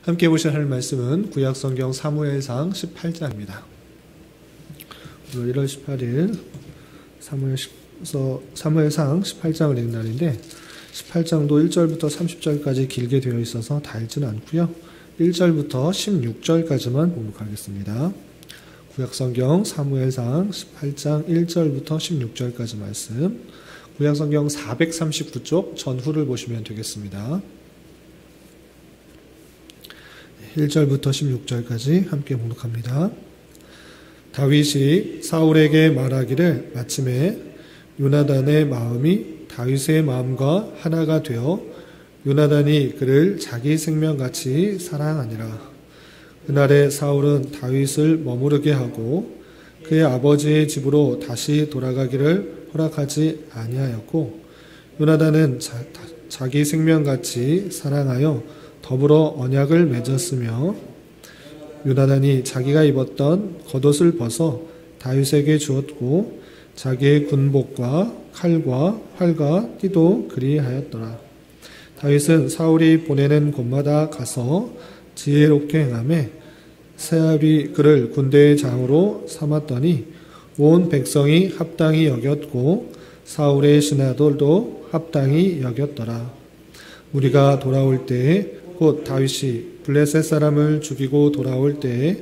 함께 보실 하나님 말씀은 구약성경 사무엘상 18장입니다. 오늘 1월 18일 사무엘상 18장을 읽는 날인데 18장도 1절부터 30절까지 길게 되어 있어서 다 읽지는 않고요. 1절부터 16절까지만 봉독하겠습니다. 구약성경 사무엘상 18장 1절부터 16절까지 말씀, 구약성경 439쪽 전후를 보시면 되겠습니다. 1절부터 16절까지 함께 봉독합니다. 다윗이 사울에게 말하기를 마침에 요나단의 마음이 다윗의 마음과 하나가 되어 요나단이 그를 자기 생명같이 사랑하니라. 그날에 사울은 다윗을 머무르게 하고 그의 아버지의 집으로 다시 돌아가기를 허락하지 아니하였고, 요나단은 자기 생명같이 사랑하여 더불어 언약을 맺었으며, 요나단이 자기가 입었던 겉옷을 벗어 다윗에게 주었고 자기의 군복과 칼과 활과 띠도 그리하였더라. 다윗은 사울이 보내는 곳마다 가서 지혜롭게 행하매 세압이 그를 군대의 장으로 삼았더니 온 백성이 합당히 여겼고 사울의 신하들도 합당히 여겼더라. 무리가 돌아올 때에 곧 다윗이 블레셋 사람을 죽이고 돌아올 때에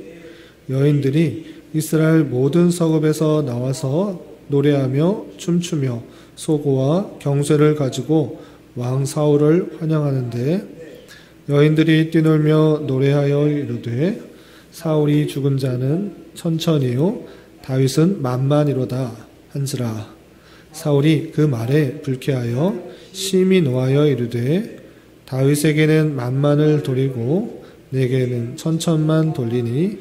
여인들이 이스라엘 모든 성읍에서 나와서 노래하며 춤추며 소고와 경쇠를 가지고 왕 사울을 환영하는데, 여인들이 뛰놀며 노래하여 이르되 사울이 죽은 자는 천천히요 다윗은 만만이로다 한지라. 사울이 그 말에 불쾌하여 심히 노하여 이르되 다윗에게는 만만을 돌리고 내게는 천천만 돌리니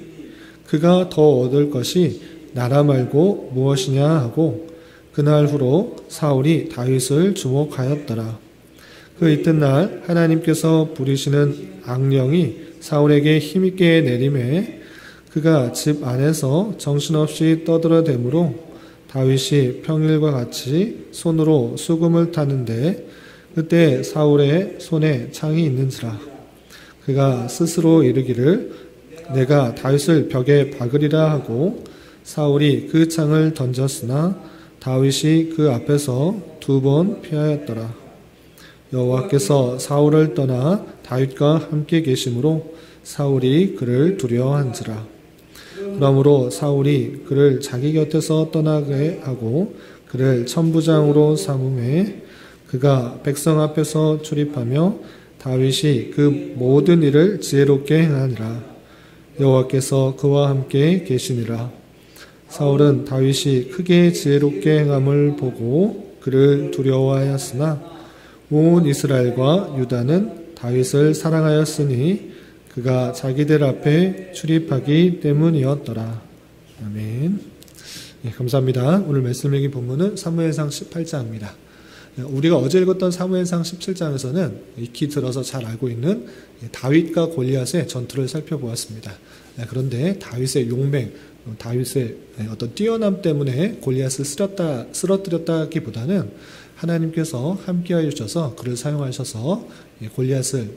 그가 더 얻을 것이 나라 말고 무엇이냐 하고, 그날 후로 사울이 다윗을 주목하였더라. 그 이튿날 하나님께서 부리시는 악령이 사울에게 힘있게 내림에 그가 집 안에서 정신없이 떠들어대므로 다윗이 평일과 같이 손으로 수금을 타는데 그때 사울의 손에 창이 있는지라. 그가 스스로 이르기를 내가 다윗을 벽에 박으리라 하고 사울이 그 창을 던졌으나 다윗이 그 앞에서 2번 피하였더라. 여호와께서 사울을 떠나 다윗과 함께 계심으로 사울이 그를 두려워한지라. 그러므로 사울이 그를 자기 곁에서 떠나게 하고 그를 천부장으로 삼음에 그가 백성 앞에서 출입하며 다윗이 그 모든 일을 지혜롭게 행하니라. 여호와께서 그와 함께 계시니라. 사울은 다윗이 크게 지혜롭게 행함을 보고 그를 두려워하였으나 온 이스라엘과 유다는 다윗을 사랑하였으니 그가 자기들 앞에 출입하기 때문이었더라. 아멘. 네, 감사합니다. 오늘 말씀 읽기 본문은 사무엘상 18장입니다. 우리가 어제 읽었던 사무엘상 17장에서는 익히 들어서 잘 알고 있는 다윗과 골리앗의 전투를 살펴보았습니다. 그런데 다윗의 용맹, 다윗의 어떤 뛰어남 때문에 골리앗을 쓰러뜨렸다기보다는 하나님께서 함께하여 주셔서 그를 사용하셔서 골리앗을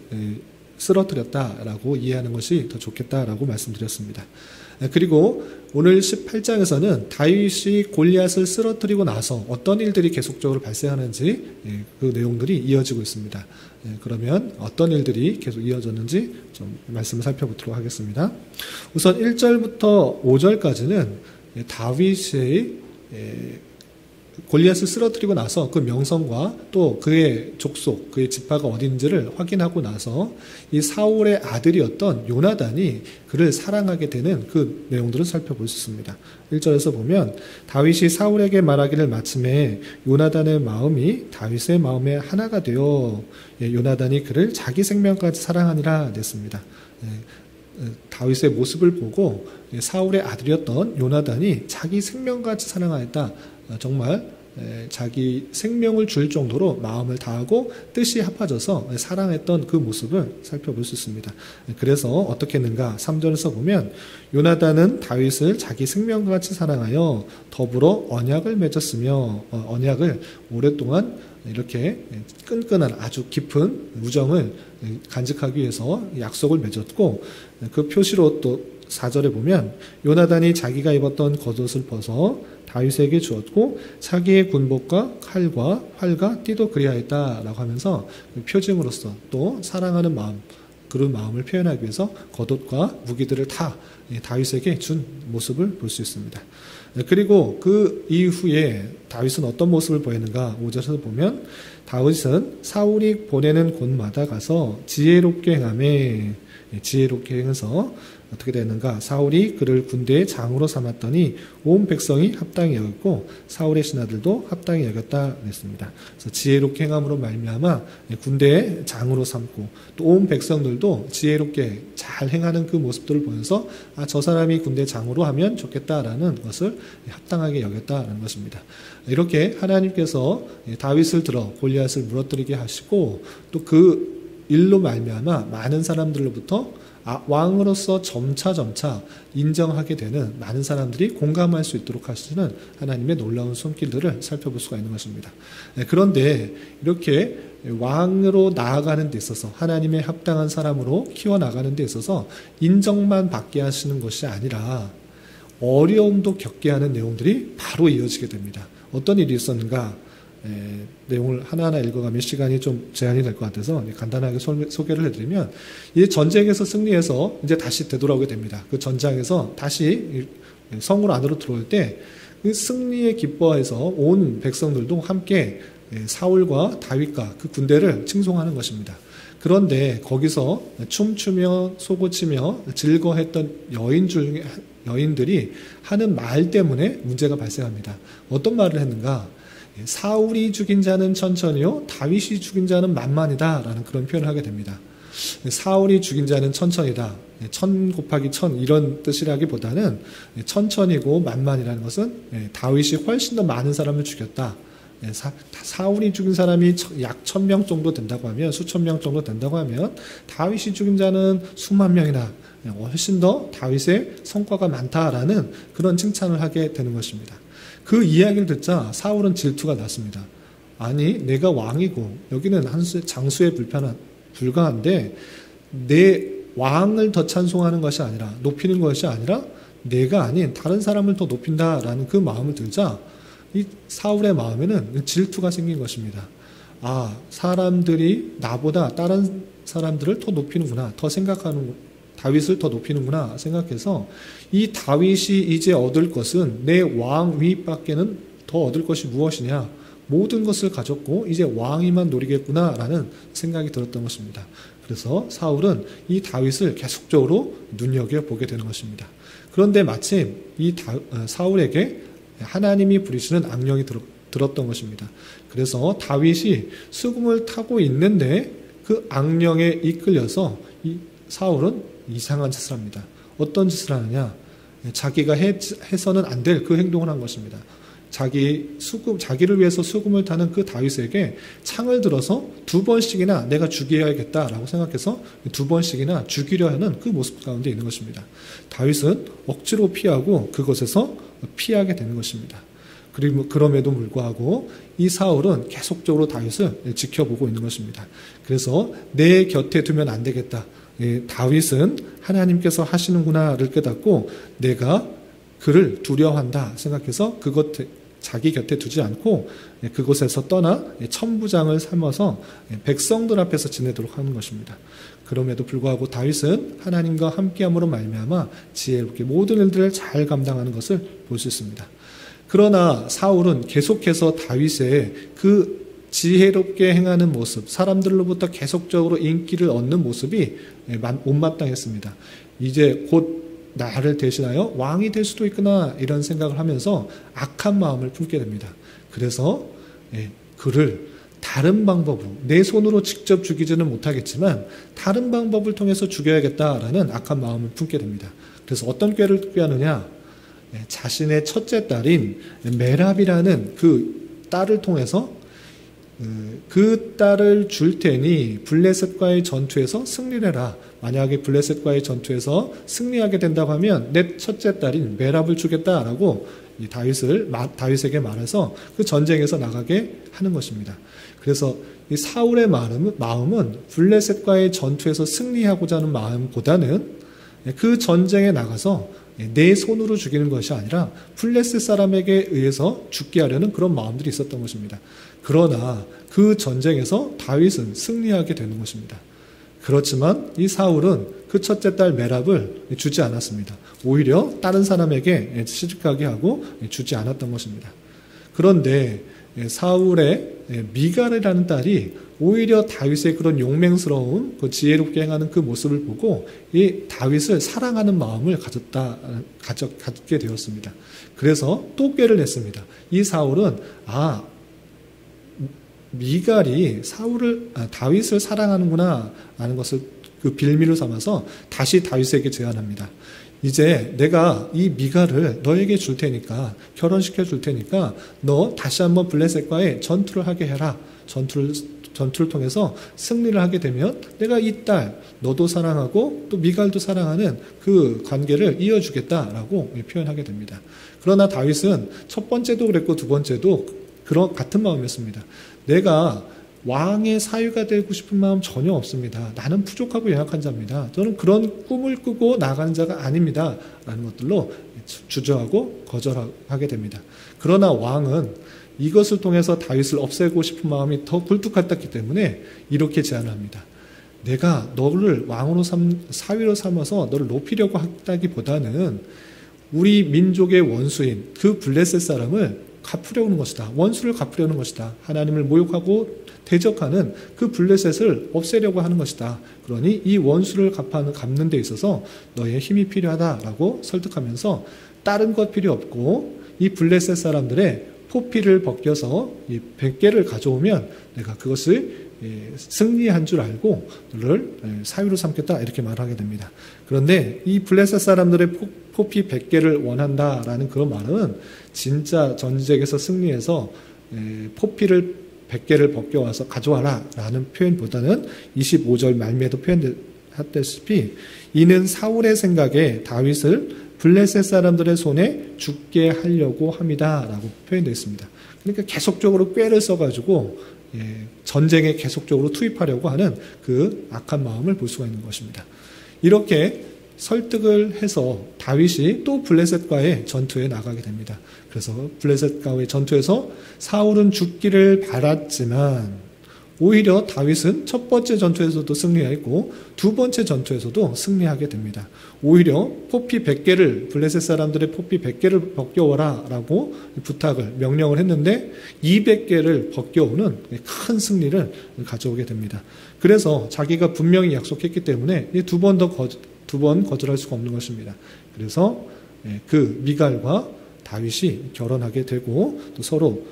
쓰러뜨렸다라고 이해하는 것이 더 좋겠다라고 말씀드렸습니다. 그리고 오늘 18장에서는 다윗이 골리앗을 쓰러뜨리고 나서 어떤 일들이 계속적으로 발생하는지 그 내용들이 이어지고 있습니다. 그러면 어떤 일들이 계속 이어졌는지 좀 말씀을 살펴보도록 하겠습니다. 우선 1절부터 5절까지는 다윗의 골리앗을 쓰러뜨리고 나서 그 명성과 또 그의 족속, 그의 지파가 어딘지를 확인하고 나서 이 사울의 아들이었던 요나단이 그를 사랑하게 되는 그 내용들을 살펴볼 수 있습니다. 1절에서 보면 다윗이 사울에게 말하기를 마침에 요나단의 마음이 다윗의 마음에 하나가 되어 요나단이 그를 자기 생명까지 사랑하니라 됐습니다. 다윗의 모습을 보고 사울의 아들이었던 요나단이 자기 생명같이 사랑하였다. 정말 자기 생명을 줄 정도로 마음을 다하고 뜻이 합해져서 사랑했던 그 모습을 살펴볼 수 있습니다. 그래서 어떻게 했는가? 3절에서 보면 요나단은 다윗을 자기 생명같이 사랑하여 더불어 언약을 맺었으며, 언약을 오랫동안 이렇게 끈끈한 아주 깊은 우정을 간직하기 위해서 약속을 맺었고, 그 표시로 또 4절에 보면 요나단이 자기가 입었던 겉옷을 벗어 다윗에게 주었고 자기의 군복과 칼과 활과 띠도 그리하였다라고 하면서 그 표징으로서 또 사랑하는 마음, 그런 마음을 표현하기 위해서 겉옷과 무기들을 다 다윗에게 준 모습을 볼 수 있습니다. 그리고 그 이후에 다윗은 어떤 모습을 보이는가? 5절에서 보면 다윗은 사울이 보내는 곳마다 가서 지혜롭게 행하매, 지혜롭게 행해서 어떻게 되는가? 사울이 그를 군대의 장으로 삼았더니 온 백성이 합당히 여겼고 사울의 신하들도 합당히 여겼다 그랬습니다. 그래서 지혜롭게 행함으로 말미암아 군대의 장으로 삼고 또 온 백성들도 지혜롭게 잘 행하는 그 모습들을 보면서 아, 저 사람이 군대 장으로 하면 좋겠다라는 것을 합당하게 여겼다라는 것입니다. 이렇게 하나님께서 다윗을 들어 골리앗을 무너뜨리게 하시고 또 그 일로 말미암아 많은 사람들로부터 왕으로서 점차 인정하게 되는 많은 사람들이 공감할 수 있도록 하시는 하나님의 놀라운 손길들을 살펴볼 수가 있는 것입니다. 그런데 이렇게 왕으로 나아가는 데 있어서 하나님의 합당한 사람으로 키워나가는 데 있어서 인정만 받게 하시는 것이 아니라 어려움도 겪게 하는 내용들이 바로 이어지게 됩니다. 어떤 일이 있었는가? 내용을 하나하나 읽어가면 시간이 좀 제한이 될 것 같아서 간단하게 소개를 해드리면 이 전쟁에서 승리해서 이제 다시 되돌아오게 됩니다. 그 전장에서 다시 성으로 안으로 들어올 때 그 승리에 기뻐해서 온 백성들도 함께 사울과 다윗과 그 군대를 칭송하는 것입니다. 그런데 거기서 춤추며 소고치며 즐거워했던 여인들이 하는 말 때문에 문제가 발생합니다. 어떤 말을 했는가? 사울이 죽인 자는 천천히요 다윗이 죽인 자는 만만이다 라는 그런 표현을 하게 됩니다. 사울이 죽인 자는 천천이다, 1000 곱하기 1000 이런 뜻이라기보다는 천천히고 만만이라는 것은 다윗이 훨씬 더 많은 사람을 죽였다, 사울이 죽인 사람이 약 1000명 정도 된다고 하면, 수천 명 정도 된다고 하면 다윗이 죽인 자는 수만 명이나 훨씬 더 다윗의 성과가 많다라는 그런 칭찬을 하게 되는 것입니다. 그 이야기를 듣자 사울은 질투가 났습니다. 아니, 내가 왕이고 여기는 장수에 불과한데 내 왕을 더 찬송하는 것이 아니라, 높이는 것이 아니라 내가 아닌 다른 사람을 더 높인다라는 그 마음을 들자 이 사울의 마음에는 질투가 생긴 것입니다. 아, 사람들이 나보다 다른 사람들을 더 높이는구나, 더 생각하는, 다윗을 더 높이는구나 생각해서 이 다윗이 이제 얻을 것은 내 왕 위밖에는 더 얻을 것이 무엇이냐, 모든 것을 가졌고 이제 왕이만 노리겠구나라는 생각이 들었던 것입니다. 그래서 사울은 이 다윗을 계속적으로 눈여겨보게 되는 것입니다. 그런데 마침 이 사울에게 하나님이 부리시는 악령이 들었던 것입니다. 그래서 다윗이 수금을 타고 있는데 그 악령에 이끌려서 이 사울은 이상한 짓을 합니다. 어떤 짓을 하느냐? 자기가 해서는 안 될 그 행동을 한 것입니다. 자기를 위해서 수금을 타는 그 다윗에게 창을 들어서 2번씩이나 내가 죽여야겠다라고 생각해서 2번씩이나 죽이려 하는 그 모습 가운데 있는 것입니다. 다윗은 억지로 피하고 그것에서 피하게 되는 것입니다. 그리고 그럼에도 불구하고 이 사울은 계속적으로 다윗을 지켜보고 있는 것입니다. 그래서 내 곁에 두면 안 되겠다, 다윗은 하나님께서 하시는구나를 깨닫고 내가 그를 두려워한다 생각해서 자기 곁에 두지 않고 그곳에서 떠나 천부장을 삼아서 백성들 앞에서 지내도록 하는 것입니다. 그럼에도 불구하고 다윗은 하나님과 함께함으로 말미암아 지혜롭게 모든 일들을 잘 감당하는 것을 볼 수 있습니다. 그러나 사울은 계속해서 다윗의 그 지혜롭게 행하는 모습, 사람들로부터 계속적으로 인기를 얻는 모습이 못마땅했습니다. 이제 곧 나를 대신하여 왕이 될 수도 있구나 이런 생각을 하면서 악한 마음을 품게 됩니다. 그래서 그를 다른 방법으로, 내 손으로 직접 죽이지는 못하겠지만 다른 방법을 통해서 죽여야겠다라는 악한 마음을 품게 됩니다. 그래서 어떤 꾀를 꾀하느냐? 자신의 첫째 딸인 메랍이라는 그 딸을 통해서 그 딸을 줄 테니 블레셋과의 전투에서 승리를 해라. 만약에 블레셋과의 전투에서 승리하게 된다고 하면 내 첫째 딸인 메랍을 주겠다라고 이 다윗에게 말해서 그 전쟁에서 나가게 하는 것입니다. 그래서 이 사울의 마음은 블레셋과의 전투에서 승리하고자 하는 마음보다는 그 전쟁에 나가서 내 손으로 죽이는 것이 아니라 블레셋 사람에게 의해서 죽게 하려는 그런 마음들이 있었던 것입니다. 그러나 그 전쟁에서 다윗은 승리하게 되는 것입니다. 그렇지만 이 사울은 그 첫째 딸 메랍을 주지 않았습니다. 오히려 다른 사람에게 시집가게 하고 주지 않았던 것입니다. 그런데 사울의 미갈이라는 딸이 오히려 다윗의 그런 용맹스러운 그 지혜롭게 행하는 그 모습을 보고 이 다윗을 사랑하는 마음을 갖게 되었습니다. 그래서 또 꾀를 냈습니다. 이 사울은 미갈이 다윗을 사랑하는구나 하는 것을 그 빌미로 삼아서 다시 다윗에게 제안합니다. 이제 내가 이 미갈을 너에게 줄 테니까, 결혼시켜 줄 테니까 너 다시 한번 블레셋과의 전투를 하게 해라. 전투를 통해서 승리를 하게 되면 내가 이 딸 너도 사랑하고 또 미갈도 사랑하는 그 관계를 이어주겠다라고 표현하게 됩니다. 그러나 다윗은 첫 번째도 그랬고 두 번째도 그런 같은 마음이었습니다. 내가 왕의 사위가 되고 싶은 마음 전혀 없습니다. 나는 부족하고 연약한 자입니다. 저는 그런 꿈을 꾸고 나가는 자가 아닙니다. 라는 것들로 주저하고 거절하게 됩니다. 그러나 왕은 이것을 통해서 다윗을 없애고 싶은 마음이 더 굴뚝같았기 때문에 이렇게 제안합니다. 내가 너를 왕으로 사위로 삼아서 너를 높이려고 했다기보다는 우리 민족의 원수인 그 블레셋 사람을 갚으려는 것이다. 원수를 갚으려는 것이다. 하나님을 모욕하고 대적하는 그 블레셋을 없애려고 하는 것이다. 그러니 이 원수를 갚는 데 있어서 너의 힘이 필요하다라고 설득하면서 다른 것 필요 없고 이 블레셋 사람들의 포피를 벗겨서 이 100개를 가져오면 내가 그것을 승리한 줄 알고 너를 사위로 삼겠다 이렇게 말하게 됩니다. 그런데 이 블레셋 사람들의 포피 100개를 원한다라는 그런 말은 진짜 전쟁에서 승리해서 포피를 100개를 벗겨와서 가져와라 라는 표현보다는 25절 말미에도 표현했다시피 이는 사울의 생각에 다윗을 블레셋 사람들의 손에 죽게 하려고 합니다 라고 표현되어 있습니다. 그러니까 계속적으로 꾀를 써가지고 전쟁에 계속적으로 투입하려고 하는 그 악한 마음을 볼 수가 있는 것입니다. 이렇게 설득을 해서 다윗이 또 블레셋과의 전투에 나가게 됩니다. 그래서 블레셋과의 전투에서 사울은 죽기를 바랐지만 오히려 다윗은 첫 번째 전투에서도 승리했고 두 번째 전투에서도 승리하게 됩니다. 오히려 포피 100개를 블레셋 사람들의 포피 100개를 벗겨오라 라고 명령을 했는데 200개를 벗겨오는 큰 승리를 가져오게 됩니다. 그래서 자기가 분명히 약속했기 때문에 두 번 거절할 수가 없는 것입니다. 그래서 그 미갈과 다윗이 결혼하게 되고 또 서로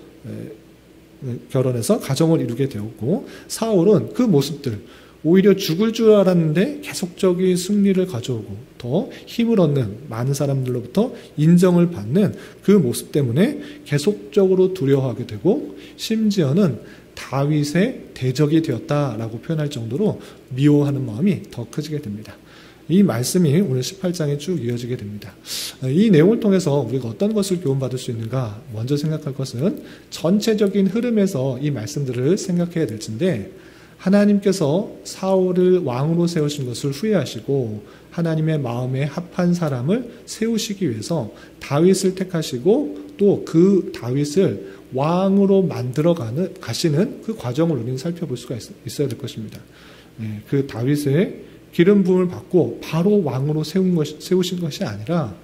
결혼해서 가정을 이루게 되었고 사울은 그 모습들 오히려 죽을 줄 알았는데 계속적인 승리를 가져오고 더 힘을 얻는 많은 사람들로부터 인정을 받는 그 모습 때문에 계속적으로 두려워하게 되고 심지어는 다윗의 대적이 되었다라고 표현할 정도로 미워하는 마음이 더 커지게 됩니다. 이 말씀이 오늘 18장에 쭉 이어지게 됩니다. 이 내용을 통해서 우리가 어떤 것을 교훈받을 수 있는가? 먼저 생각할 것은 전체적인 흐름에서 이 말씀들을 생각해야 될 텐데 하나님께서 사울을 왕으로 세우신 것을 후회하시고 하나님의 마음에 합한 사람을 세우시기 위해서 다윗을 택하시고 또 그 다윗을 왕으로 만들어 가시는 그 과정을 우리는 살펴볼 수가 있어야 될 것입니다. 그 다윗의 기름 부음을 받고 바로 왕으로 세우신 것이 아니라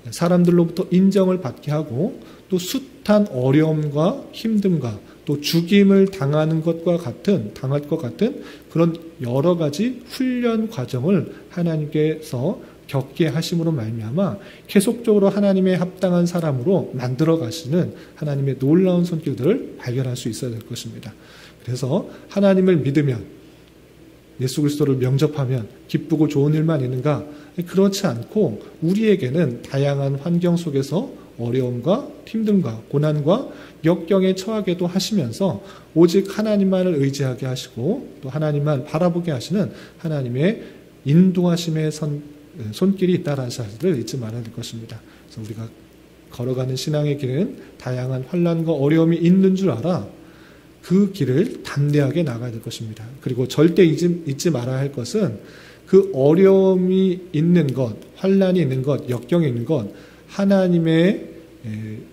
사람들로부터 인정을 받게 하고 또 숱한 어려움과 힘듦과 또 죽임을 당할 것 같은 그런 여러 가지 훈련 과정을 하나님께서 겪게 하심으로 말미암아 계속적으로 하나님의 합당한 사람으로 만들어 가시는 하나님의 놀라운 손길들을 발견할 수 있어야 될 것입니다. 그래서 하나님을 믿으면 예수 그리스도를 명접하면 기쁘고 좋은 일만 있는가? 그렇지 않고 우리에게는 다양한 환경 속에서 어려움과 힘듦과 고난과 역경에 처하게도 하시면서 오직 하나님만을 의지하게 하시고 또 하나님만 바라보게 하시는 하나님의 인도하심의 손길이 있다라는 사실을 잊지 말아야 될 것입니다. 그래서 우리가 걸어가는 신앙의 길은 다양한 환난과 어려움이 있는 줄 알아 그 길을 담대하게 나가야 될 것입니다. 그리고 절대 잊지 말아야 할 것은 그 어려움이 있는 것, 환난이 있는 것, 역경이 있는 것, 하나님의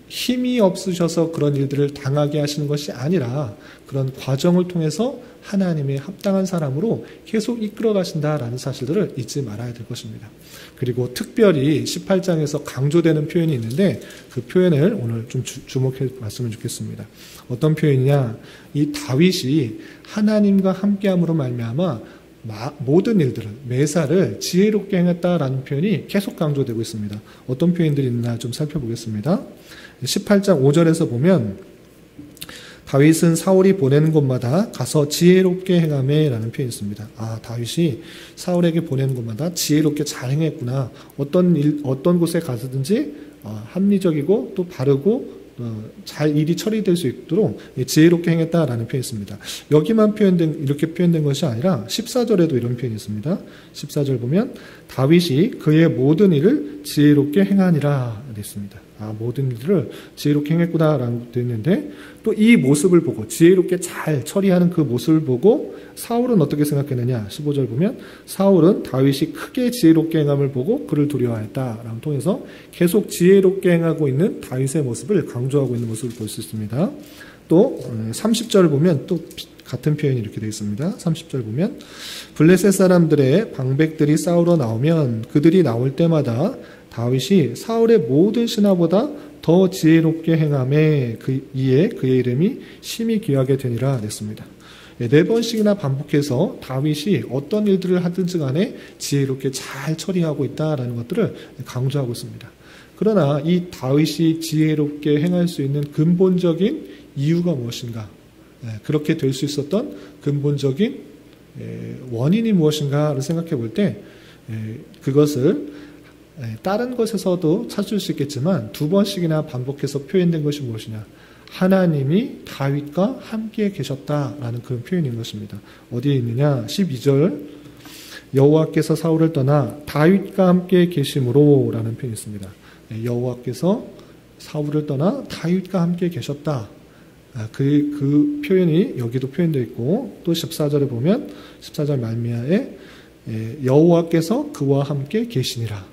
힘이 없으셔서 그런 일들을 당하게 하시는 것이 아니라 그런 과정을 통해서 하나님의 합당한 사람으로 계속 이끌어 가신다라는 사실들을 잊지 말아야 될 것입니다. 그리고 특별히 18장에서 강조되는 표현이 있는데 그 표현을 오늘 좀 주목해 봤으면 좋겠습니다. 어떤 표현이냐? 이 다윗이 하나님과 함께함으로 말미암아 모든 일들을 매사를 지혜롭게 행했다라는 표현이 계속 강조되고 있습니다. 어떤 표현들이 있나 좀 살펴보겠습니다. 18장 5절에서 보면 다윗은 사울이 보내는 곳마다 가서 지혜롭게 행하매 라는 표현이 있습니다. 다윗이 사울에게 보내는 곳마다 지혜롭게 잘 행했구나. 어떤 곳에 가서든지 합리적이고 또 바르고 잘 일이 처리될 수 있도록 지혜롭게 행했다라는 표현이 있습니다. 여기만 이렇게 표현된 것이 아니라 14절에도 이런 표현이 있습니다. 14절 보면 다윗이 그의 모든 일을 지혜롭게 행하니라 되어 있습니다. 모든 일을 지혜롭게 행했구나라고 되어 있는데 또 이 모습을 보고 지혜롭게 잘 처리하는 그 모습을 보고 사울은 어떻게 생각했느냐? 15절 보면 사울은 다윗이 크게 지혜롭게 행함을 보고 그를 두려워했다라고 통해서 계속 지혜롭게 행하고 있는 다윗의 모습을 강조하고 있는 모습을 볼 수 있습니다. 또 30절 보면 또 같은 표현이 이렇게 되어 있습니다. 30절 보면 블레셋 사람들의 방백들이 싸우러 나오면 그들이 나올 때마다 다윗이 사울의 모든 신하보다 더 지혜롭게 행함에 이에 그의 이름이 심히 귀하게 되니라 됐습니다. 4번씩이나 반복해서 다윗이 어떤 일들을 하든지 간에 지혜롭게 잘 처리하고 있다라는 것들을 강조하고 있습니다. 그러나 이 다윗이 지혜롭게 행할 수 있는 근본적인 이유가 무엇인가? 그렇게 될 수 있었던 근본적인 원인이 무엇인가를 생각해 볼 때 그것을 다른 것에서도 찾을 수 있겠지만 2번씩이나 반복해서 표현된 것이 무엇이냐? 하나님이 다윗과 함께 계셨다라는 그런 표현인 것입니다. 어디에 있느냐? 12절 여호와께서 사울을 떠나 다윗과 함께 계심으로 라는 표현이 있습니다. 여호와께서 사울을 떠나 다윗과 함께 계셨다. 그 표현이 여기도 표현되어 있고 또 14절에 보면 14절 말미암에 여호와께서 그와 함께 계시니라.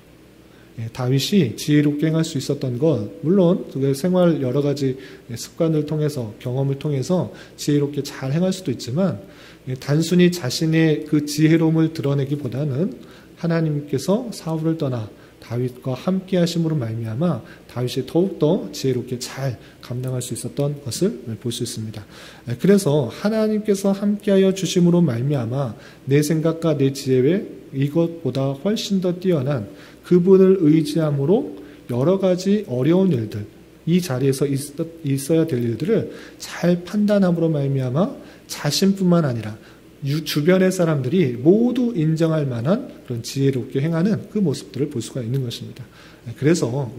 다윗이 지혜롭게 행할 수 있었던 것, 물론 그 생활 여러 가지 습관을 통해서 경험을 통해서 지혜롭게 잘 행할 수도 있지만 단순히 자신의 그 지혜로움을 드러내기보다는 하나님께서 사울을 떠나 다윗과 함께 하심으로 말미암아 다윗이 더욱더 지혜롭게 잘 감당할 수 있었던 것을 볼 수 있습니다. 그래서 하나님께서 함께하여 주심으로 말미암아 내 생각과 내 지혜 외 이것보다 훨씬 더 뛰어난 그분을 의지함으로 여러 가지 어려운 일들, 이 자리에서 있어야 될 일들을 잘 판단함으로 말미암아 자신뿐만 아니라 주변의 사람들이 모두 인정할 만한 그런 지혜롭게 행하는 그 모습들을 볼 수가 있는 것입니다. 그래서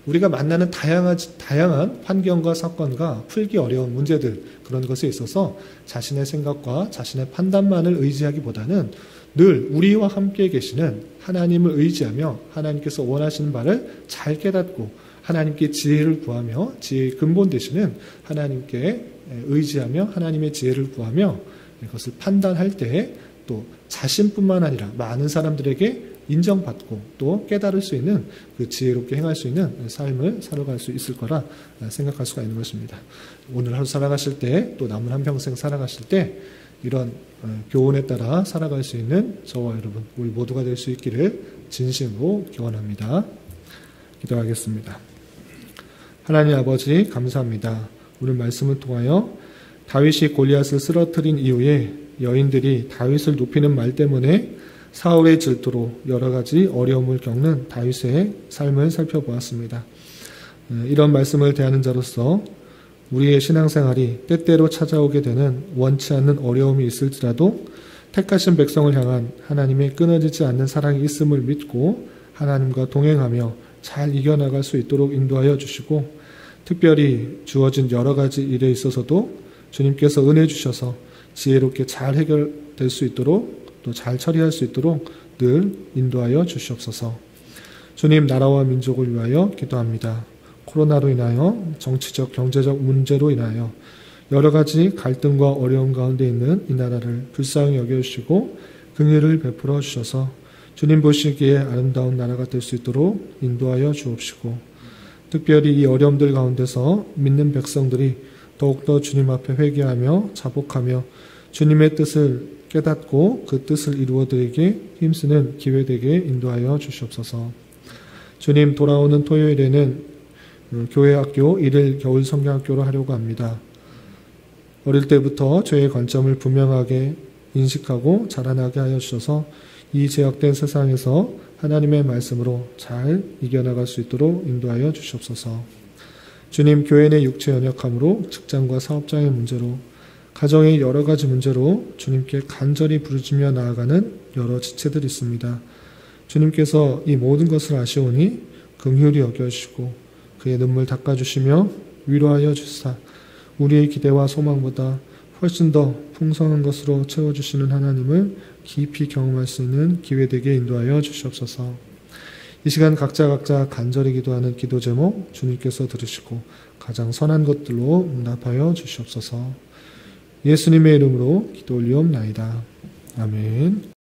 우리가 만나는 다양한 환경과 사건과 풀기 어려운 문제들, 그런 것에 있어서 자신의 생각과 자신의 판단만을 의지하기보다는 늘 우리와 함께 계시는 하나님을 의지하며 하나님께서 원하시는 바를 잘 깨닫고 하나님께 지혜를 구하며 지혜의 근본 되시는 하나님께 의지하며 하나님의 지혜를 구하며 이것을 판단할 때 또 자신뿐만 아니라 많은 사람들에게 인정받고 또 깨달을 수 있는 그 지혜롭게 행할 수 있는 삶을 살아갈 수 있을 거라 생각할 수가 있는 것입니다. 오늘 하루 살아가실 때 또 남은 한평생 살아가실 때 이런 교훈에 따라 살아갈 수 있는 저와 여러분 우리 모두가 될 수 있기를 진심으로 기원합니다. 기도하겠습니다. 하나님 아버지 감사합니다. 오늘 말씀을 통하여 다윗이 골리앗을 쓰러뜨린 이후에 여인들이 다윗을 높이는 말 때문에 사울의 질투로 여러 가지 어려움을 겪는 다윗의 삶을 살펴보았습니다. 이런 말씀을 대하는 자로서 우리의 신앙생활이 때때로 찾아오게 되는 원치 않는 어려움이 있을지라도 택하신 백성을 향한 하나님의 끊어지지 않는 사랑이 있음을 믿고 하나님과 동행하며 잘 이겨나갈 수 있도록 인도하여 주시고, 특별히 주어진 여러 가지 일에 있어서도 주님께서 은혜 주셔서 지혜롭게 잘 해결될 수 있도록, 또 잘 처리할 수 있도록 늘 인도하여 주시옵소서. 주님, 나라와 민족을 위하여 기도합니다. 코로나로 인하여 정치적, 경제적 문제로 인하여 여러 가지 갈등과 어려움 가운데 있는 이 나라를 불쌍히 여겨주시고 긍휼을 베풀어 주셔서 주님 보시기에 아름다운 나라가 될 수 있도록 인도하여 주옵시고, 특별히 이 어려움들 가운데서 믿는 백성들이 더욱더 주님 앞에 회개하며 자복하며 주님의 뜻을 깨닫고 그 뜻을 이루어드리게 힘쓰는 기회되게 인도하여 주시옵소서. 주님, 돌아오는 토요일에는 교회 학교 1일 겨울 성경학교로 하려고 합니다. 어릴 때부터 죄의 관점을 분명하게 인식하고 자라나게 하여 주셔서 이 제약된 세상에서 하나님의 말씀으로 잘 이겨나갈 수 있도록 인도하여 주시옵소서. 주님, 교회 내 육체 연약함으로 직장과 사업장의 문제로 가정의 여러 가지 문제로 주님께 간절히 부르짖며 나아가는 여러 지체들이 있습니다. 주님께서 이 모든 것을 아시오니 긍휼히 여겨주시고 그의 눈물 닦아주시며 위로하여 주사 우리의 기대와 소망보다 훨씬 더 풍성한 것으로 채워주시는 하나님을 깊이 경험할 수 있는 기회되게 인도하여 주시옵소서. 이 시간 각자 간절히 기도하는 기도 제목 주님께서 들으시고 가장 선한 것들로 응답하여 주시옵소서. 예수님의 이름으로 기도 올리옵나이다. 아멘.